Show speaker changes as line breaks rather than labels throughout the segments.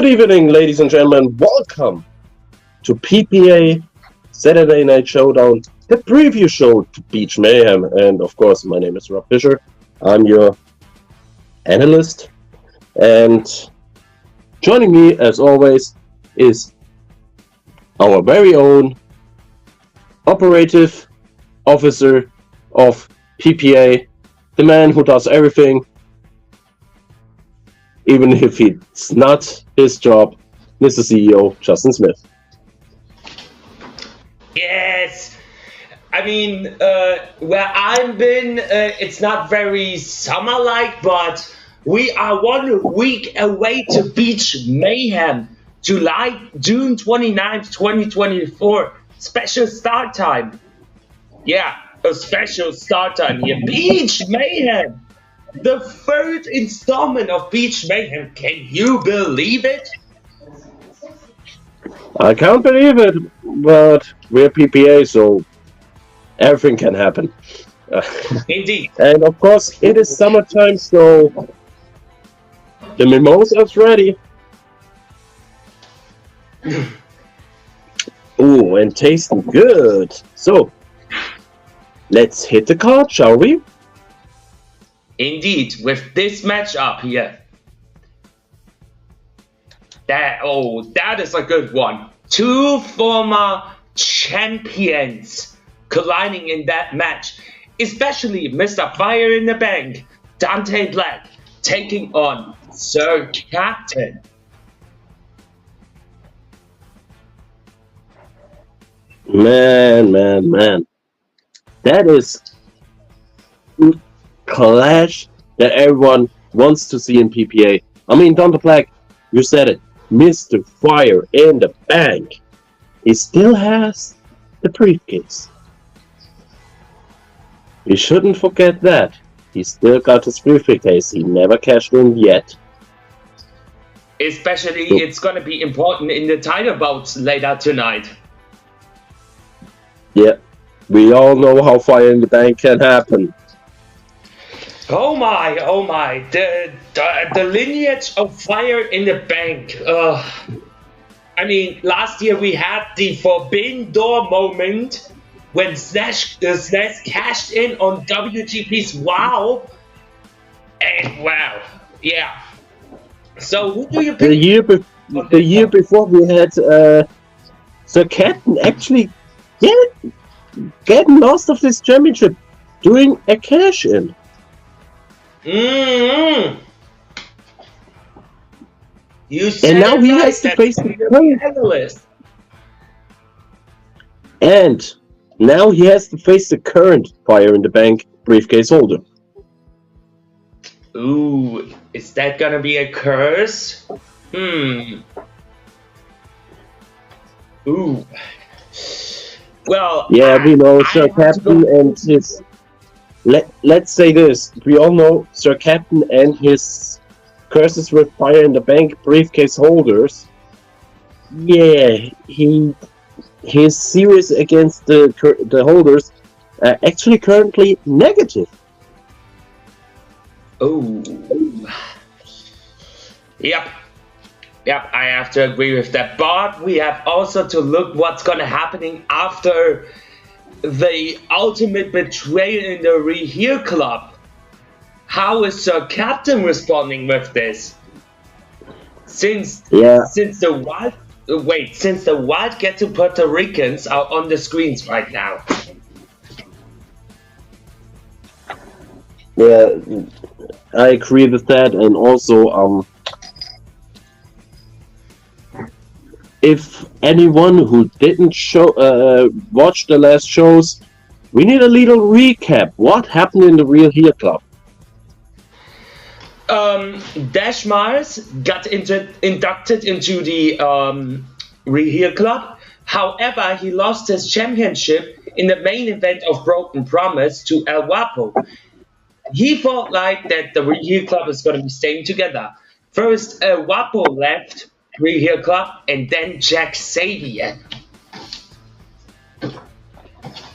evening, ladies and gentlemen. Welcome to PPA Saturday Night Showdown, the preview show to Beach Mayhem. And of course, my name is Rob Fisher. I'm your analyst. And joining me, as always, is our very own operative officer of PPA, the man who does everything, even if it's not his job, Mr. CEO, Justin Smith.
Yes, I mean, where I've been, it's not very summer-like, but we are 1 week away to Beach Mayhem, June 29th, 2024. Special start time. Yeah, a special start time here. Beach Mayhem! The third installment of Beach Mayhem. Can you believe it?
I can't believe it, but we're PPA, so everything can happen.
Indeed.
And of course, it is summertime, so the mimosa's ready. Ooh, and tasting good. So, let's hit the card, shall we?
Indeed, with this matchup here. That is a good one. Two former champions colliding in that match. Especially Mr. Fire in the Bank, Dante Black, taking on Sir Captain.
Man. That is clash that everyone wants to see in PPA. I mean, Dante Black, you said it, Mr. Fire in the Bank. He still has the briefcase. We shouldn't forget that. He still got his briefcase. He never cashed in yet.
Especially, it's going to be important in the title bouts later tonight.
Yeah, we all know how Fire in the Bank can happen.
Oh my, the lineage of Fire in the Bank. I mean, last year we had the Forbidden Door moment when Slash cashed in on WGP's WoW. And wow, yeah. So who do you pick?
The year before we had Sir Captain actually getting lost of this championship, doing a cash in.
Mm-hmm.
And now he has to face the current analyst. And now he has to face the current Fire in the Bank briefcase holder.
Ooh, is that gonna be a curse? Ooh. Well,
yeah, we know Sir Captain and his. Let's say this: we all know Sir Captain and his curses with Fire in the Bank briefcase holders. Yeah, his series against the holders are actually currently negative.
Oh. Yep, I have to agree with that. But we have also to look what's gonna happening after the ultimate betrayal in the Rehear Club. How is Sir Captain responding with this? Since the Wildcat Puerto Ricans are on the screens right now.
Yeah, I agree with that, and also if anyone who didn't watch the last shows, we need a little recap. What happened in the Real Here Club?
Dash Mars got inducted into the Rehear Club. However, he lost his championship in the main event of Broken Promise to El Guapo. He felt like that the Rehear Club is going to be staying together. First, El Guapo left Rehear Club, and then Jack Sabian.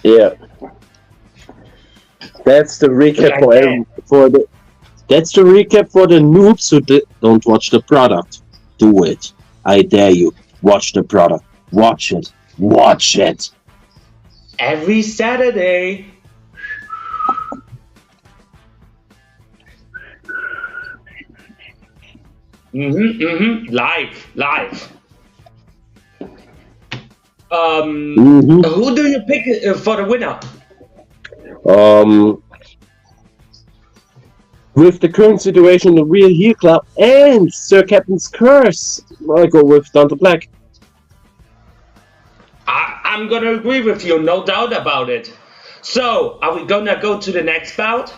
Yeah, that's the recap for the That's the recap for the noobs who don't watch the product. Do it. I dare you. Watch the product. Watch it. Watch it.
Every Saturday. Live. Who do you pick for the winner?
With the current situation in the Real Heel Club and Sir Captain's Curse, I go with Dante Black.
I'm gonna agree with you, no doubt about it. So, are we gonna go to the next bout?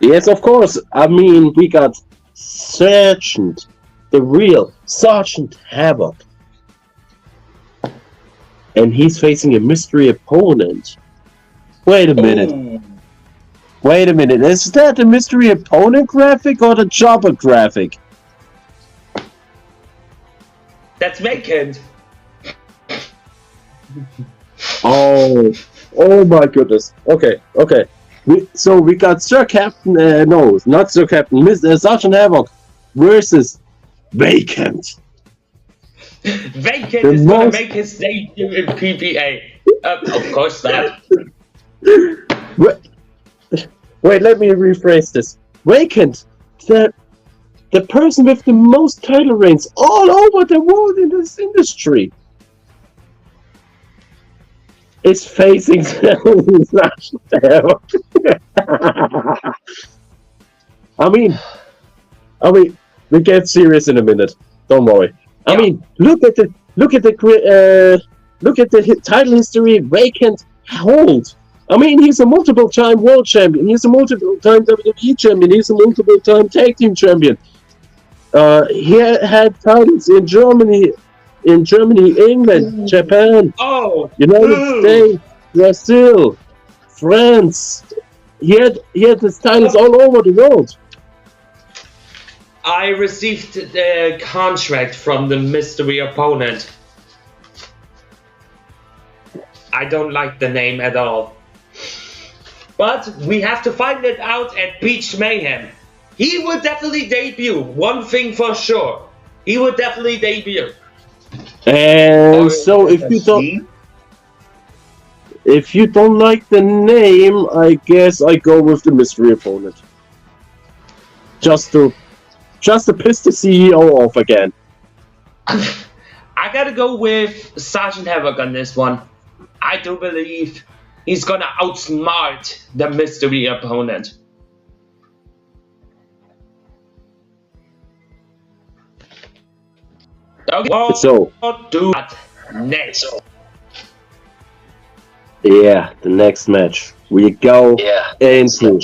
Yes, of course. I mean, we got Sergeant, the real Sergeant Havoc. And he's facing a mystery opponent. Wait a minute.
Ooh.
Wait a minute. Is that the mystery opponent graphic or the jobber graphic?
That's vacant.
Oh my goodness. Okay. So we got Sir Captain, no, not Sir Captain, Sergeant Havoc versus Vacant.
Vacant is gonna make his debut in PPA. Of course that.
Wait, let me rephrase this. Vacant, the person with the most title reigns all over the world in this industry, is facing Sergeant Havoc. I mean, we get serious in a minute. Don't worry. I mean, look at the title history Vacant holds. I mean, he's a multiple-time world champion. He's a multiple-time WWE champion. He's a multiple-time tag team champion. He had titles in Germany, England, Japan, United States, Brazil, France. He had his titles all over the world.
I received the contract from the mystery opponent. I don't like the name at all. But we have to find it out at Beach Mayhem. He will definitely debut. One thing for sure. He will definitely debut.
And so if you don't like the name, I guess I go with the mystery opponent. Just to piss the CEO off again.
I gotta go with Sergeant Havoc on this one. I do believe he's gonna outsmart the mystery opponent. Okay,
so
do that next.
Yeah, the next match. We go into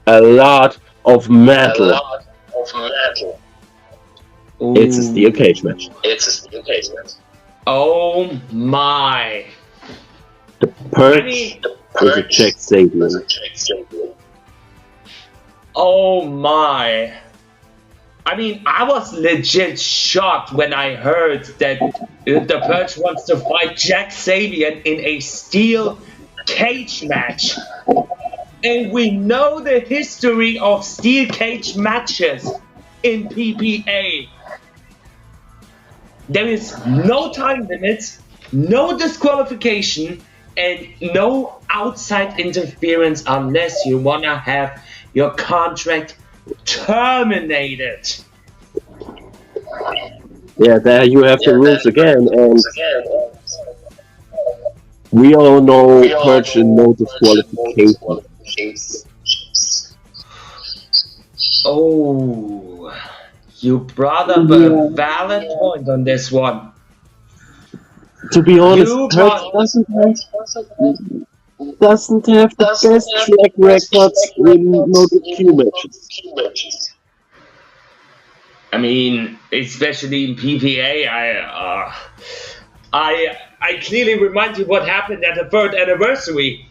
a lot of metal. It's a steel cage match.
Oh my.
The Perch is a Jack Sabian.
Oh my. I mean, I was legit shocked when I heard that the Perch wants to fight Jack Sabian in a steel cage match. And we know the history of steel cage matches in PPA. There is no time limit, no disqualification, and no outside interference unless you want to have your contract terminated.
Yeah, there you have the rules again, and we all know Perch and no disqualification.
Oh, you brought up a valid point on this one.
To be honest, Perch doesn't have the best track records in no-DQ matches.
I mean, especially in PPA, I clearly remind you what happened at the 3rd anniversary.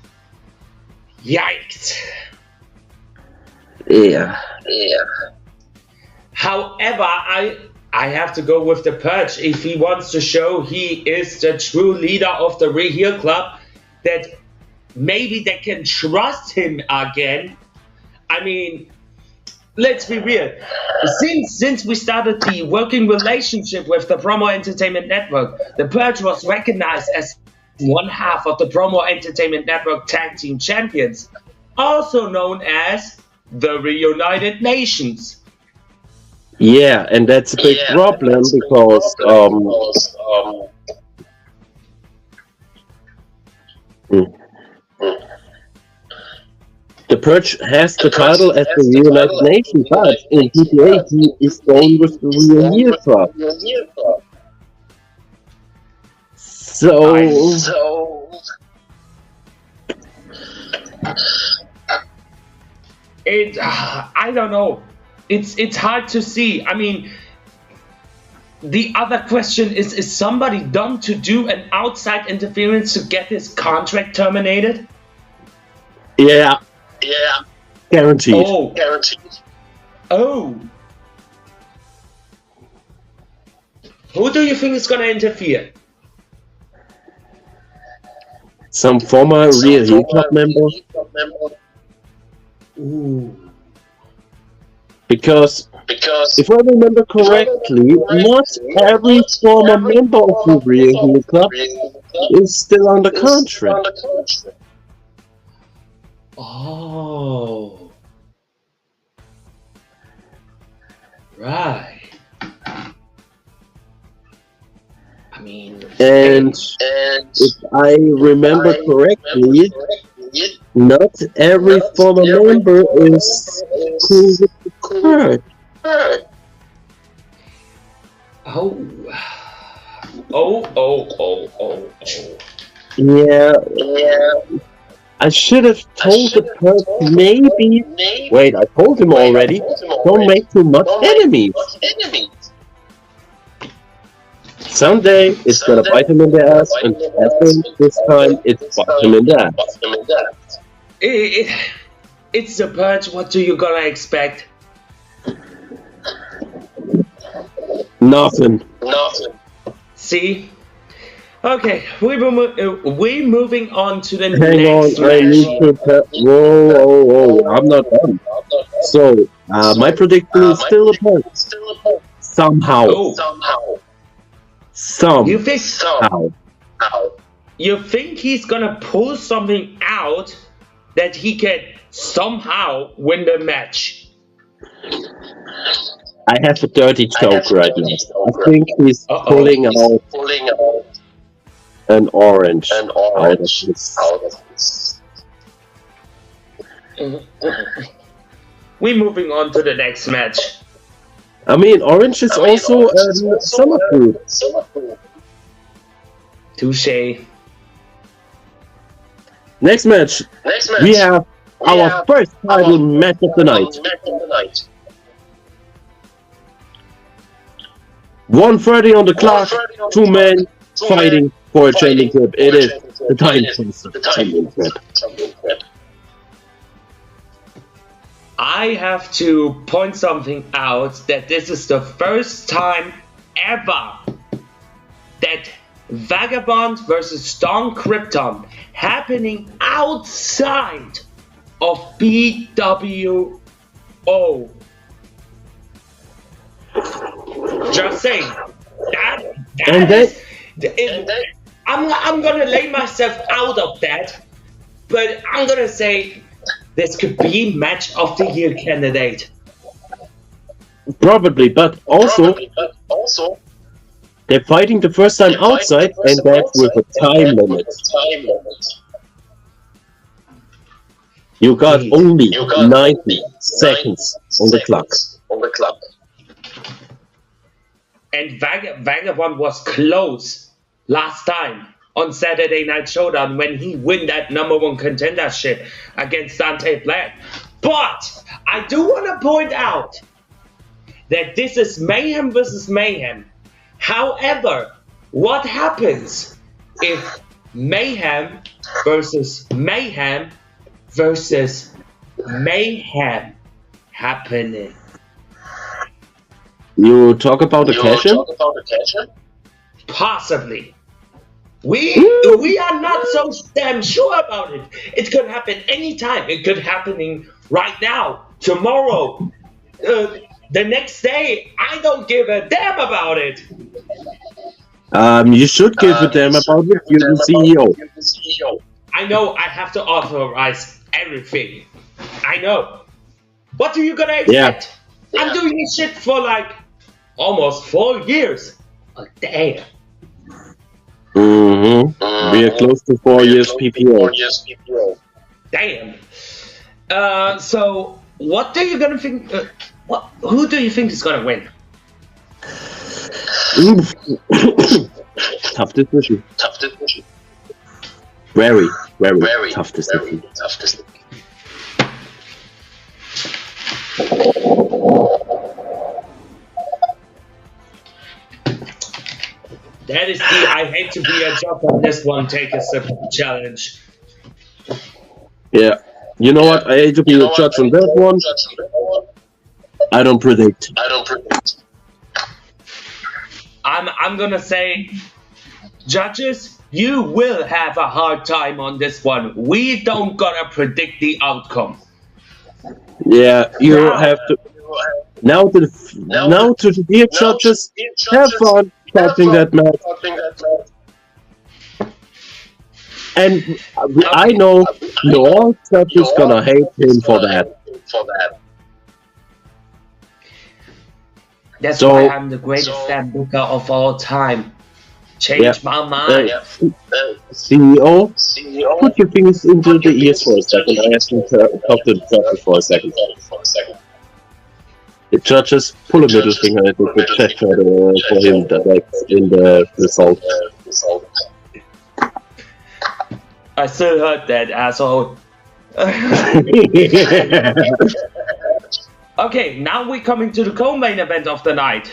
Yikes.
Yeah.
However, I have to go with the Perch if he wants to show he is the true leader of the Real Heel Club, that maybe they can trust him again. I mean, let's be real. Since we started the working relationship with the Promo Entertainment Network, the Purge was recognized as one half of the Promo Entertainment Network Tag Team Champions, also known as the Reunited Nations.
Yeah, and that's a big problem because the Purge has the title as the Reunited Nation, but in PPA he is going with the Real Heel Club. So
I don't know. It's hard to see. I mean, the other question is somebody done to do an outside interference to get his contract terminated?
yeah, guaranteed.
Oh. Who do you think is gonna interfere?
Some former Real Heel Club member.
Ooh.
Because if I remember correctly, not every former member of the Real Heel Club is still under contract.
Oh. Right. I mean,
And if I remember correctly, not every former member is cool with the Purge.
Oh.
Yeah. I should have told the Purge maybe. Wait, I told him already. Don't make too much enemies. Someday it's gonna bite him in the ass, and I think this time it's bite him in the ass.
It's the Purge. What do you gonna expect?
Nothing.
See? Okay, we're moving on to the
Hang
next
on, I need
match.
to. Whoa, I'm not done. So, my prediction is still a Purge. Somehow.
You think
Somehow.
you think he's gonna pull something out that he can somehow win the match?
I have a dirty joke right now. I think he's pulling out an orange out of this.
We're moving on to the next match.
I mean, orange is also summer fruit.
Touche.
Next match, we have our first title match of the night. 1:30 on the clock, two men fighting for a championship. It is the Time Championship.
I have to point something out that this is the first time ever that Vagabond versus Storm Krypton happening outside of BWO. Just saying. I'm gonna lay myself out of that, but I'm gonna say this could be match of the year candidate.
Probably, but also they're fighting the first time outside, and that's with a time limit. You got only 90 seconds on the clock.
And Vagabond was close last time on Saturday Night Showdown when he won that #1 contendership against Dante Black. But I do want to point out that this is Mayhem versus Mayhem. However, what happens if Mayhem versus Mayhem versus Mayhem happening?
You talk about the cash-in?
Possibly. We are not so damn sure about it. It could happen anytime. It could happening right now, tomorrow, the next day, I don't give a damn about it.
You should give a damn about it. You're the CEO.
I know I have to authorize everything. I know. What are you gonna expect?
Yeah.
I'm doing this shit for like almost 4 years. Oh, damn.
Mm-hmm. We are close to 4 years PPA.
Damn. So what do you gonna think? Who do you think is gonna win?
Tough decision. Very tough decision.
That is the I hate to be a judge on this one. Take a sip challenge.
Yeah. You know what? I hate to be a judge on that one. I don't predict.
I'm gonna say, judges, you will have a hard time on this one. We don't gonna predict the outcome.
Yeah, you have to. Now to the dear judges, have fun judging that match. And I know your judges gonna hate him for that.
That's why I'm the greatest stand booker of all time. Change my mind.
CEO, put your fingers into the ears for a second. I have to talk to the judges for a second. The judges pull a middle finger at the check for him direct in the result.
I still heard that, asshole. Okay, now we're coming to the co-main event of the night.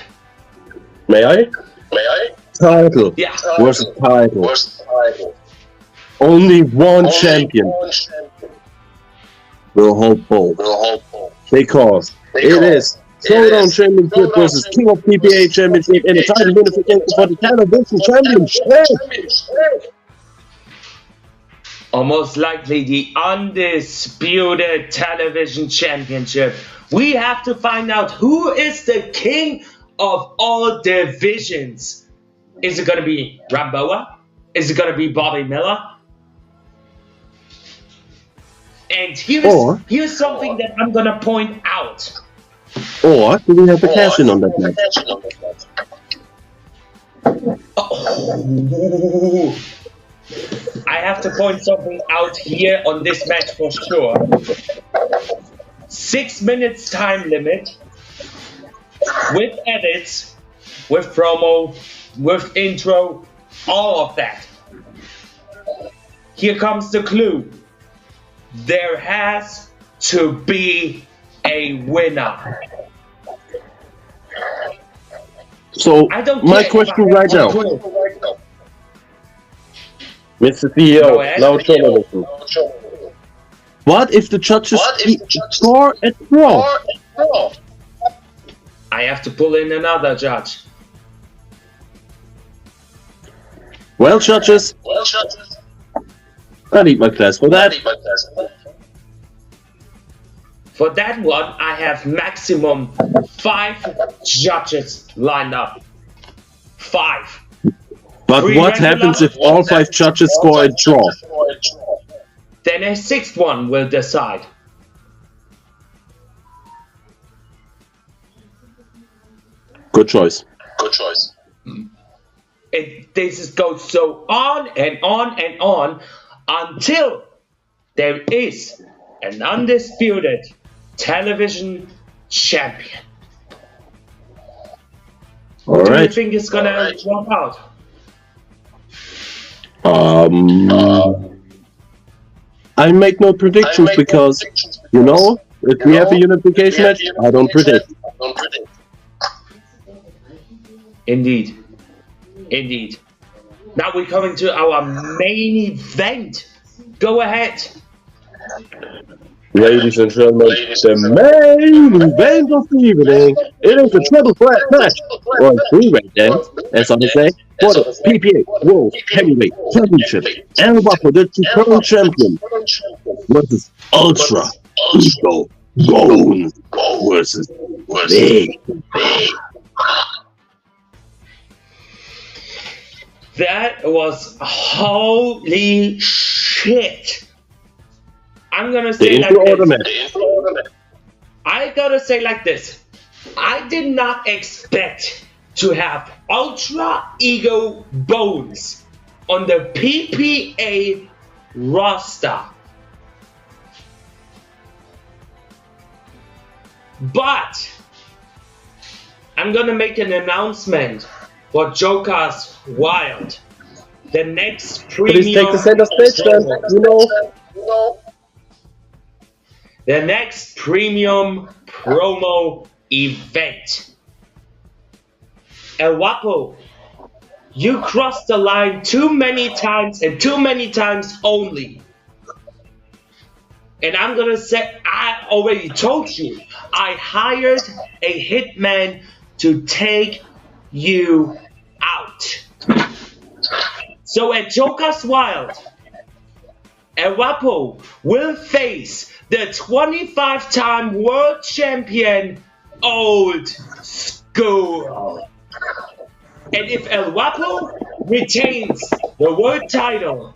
May I? Title.
Yeah.
Where's the title? Only one champion will hold both. Because it is Showdown Championship versus King of PPA Championship and the title unification for the television championship.
Or most likely the undisputed television championship. We have to find out who is the king of all divisions. Is it going to be Ramboa? Is it going to be Bobby Miller? And here's something that I'm going to point out.
Or do we have a cash in on that match?
Oh. I have to point something out here on this match for sure. 6 minutes time limit, with edits, with promo, with intro, all of that. Here comes the clue. There has to be a winner.
So, my question right now. Mr. CEO, now journalism. What if the judges score a draw?
I have to pull in another judge.
Well, judges, I need my class for that.
For that one, I have maximum 5 judges lined up. 5.
But what happens if all 5 judges score a draw?
Then a 6th one will decide.
Good choice.
This goes so on and on and on until there is an undisputed television champion.
All
Do
right.
you think it's gonna drop out?
I make no predictions because, you know, if we have a unification match, I don't predict.
Indeed. Now we're coming to our main event. Go ahead.
Ladies and gentlemen, the main event of the evening. It is a triple threat match, or a three-way dance, as I say, for the PPA World Heavyweight Championship. And for the current champion versus Ultra Ego Bone versus big.
That was holy shit. I'm gonna say like this. I gotta say like this. I did not expect to have Ultra Ego Bones on the PPA roster. But I'm gonna make an announcement for Joker's Wild. The next premium.
Please take the center stage then,
The next premium promo event. El Guapo, you crossed the line too many times and too many times only. And I'm gonna say, I already told you, I hired a hitman to take you out. So at Joker's Wild, El Guapo will face the 25-time world champion, Old School. And if El Guapo retains the world title,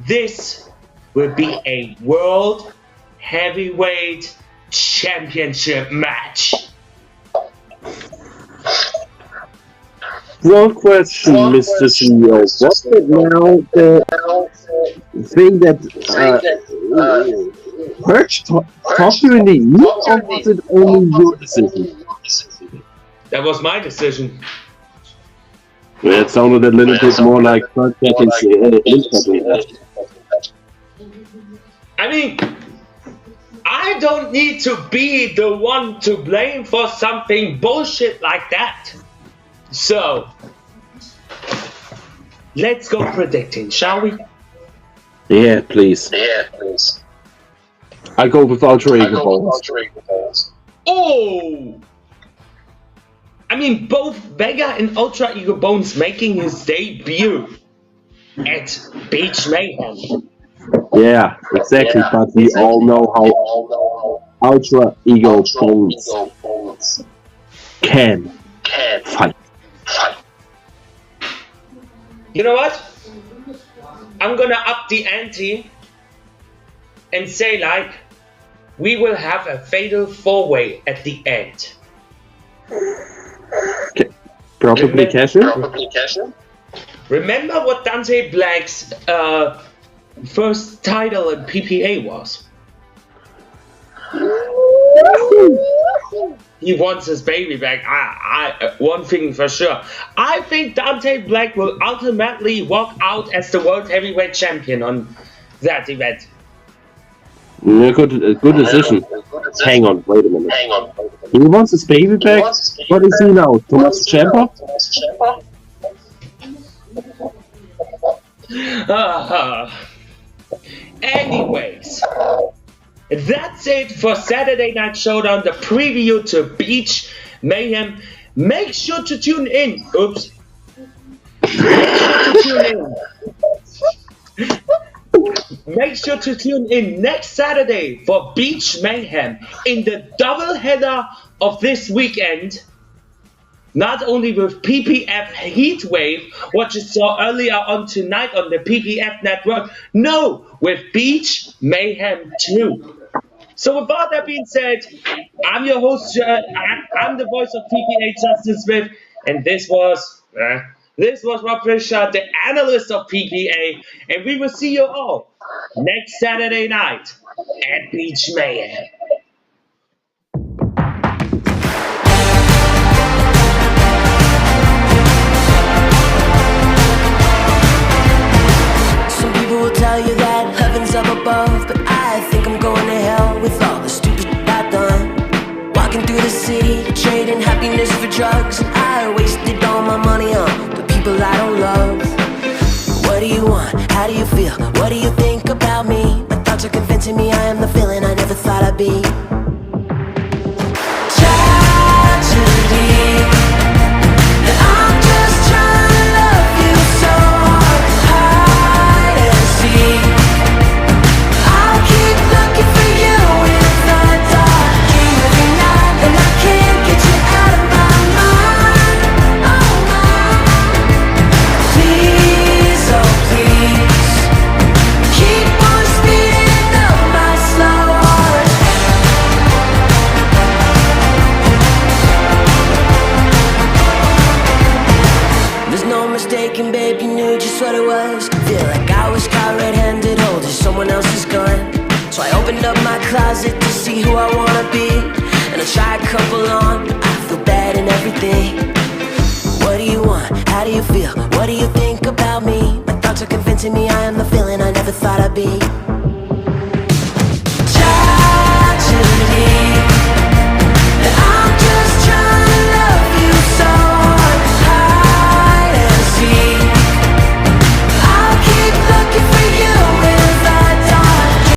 this will be a world heavyweight championship match.
One question, Mr. CEO. Was it now the thing that Perch talked to you in the ear, or was it only your decision?
That was my decision.
Yeah, it sounded a little bit more like Perch getting
I mean, I don't need to be the one to blame for something bullshit like that. So, let's go predicting, shall we?
Yeah, please. I go with Ultra Ego Bones.
Oh! I mean, both Vega and Ultra Ego Bones making his debut at Beach Mayhem.
Yeah, exactly. But we all know how Ultra Ego Bones can fight.
You know what? I'm gonna up the ante and say, like, we will have a fatal four-way at the end.
Probably cash in?
Remember what Dante Black's first title in PPA was? He wants his baby back. I one thing for sure. I think Dante Black will ultimately walk out as the world heavyweight champion on that event.
Yeah, good decision. Hang on, wait a minute. He wants his baby back? What is he now? Thomas Ciampa?
Anyways, that's it for Saturday Night Showdown, the preview to Beach Mayhem. Make sure to tune in. Oops. Make sure to tune in next Saturday for Beach Mayhem in the double header of this weekend. Not only with PPF Heatwave, what you saw earlier on tonight on the PPF network, no, with Beach Mayhem 2. So with all that being said, I'm your host, I'm the voice of PPA Justice Smith, and this was Rob Fisher, the analyst of PPA, and we will see you all next Saturday night at Beach Mayhem.
Some people will tell you that heaven's up above, but I think I'm going to hell with all the stupid shit I've done. Walking through the city, trading happiness for drugs, and I wasted all my money on the people I don't love. What do you want? How do you feel? What do you think about me? My thoughts are convincing me I am the feeling I never thought I'd be. Tragedy. And I'm just trying to love you so hard. Hide and seek. I'll keep looking for you in the dark. Dream every night and I can't someone else's gun. So I opened up my closet to see who I wanna be, and I try a couple on, but I feel bad in everything. What do you want? How do you feel? What do you think about me? My thoughts are convincing me I am the feeling I never thought I'd be.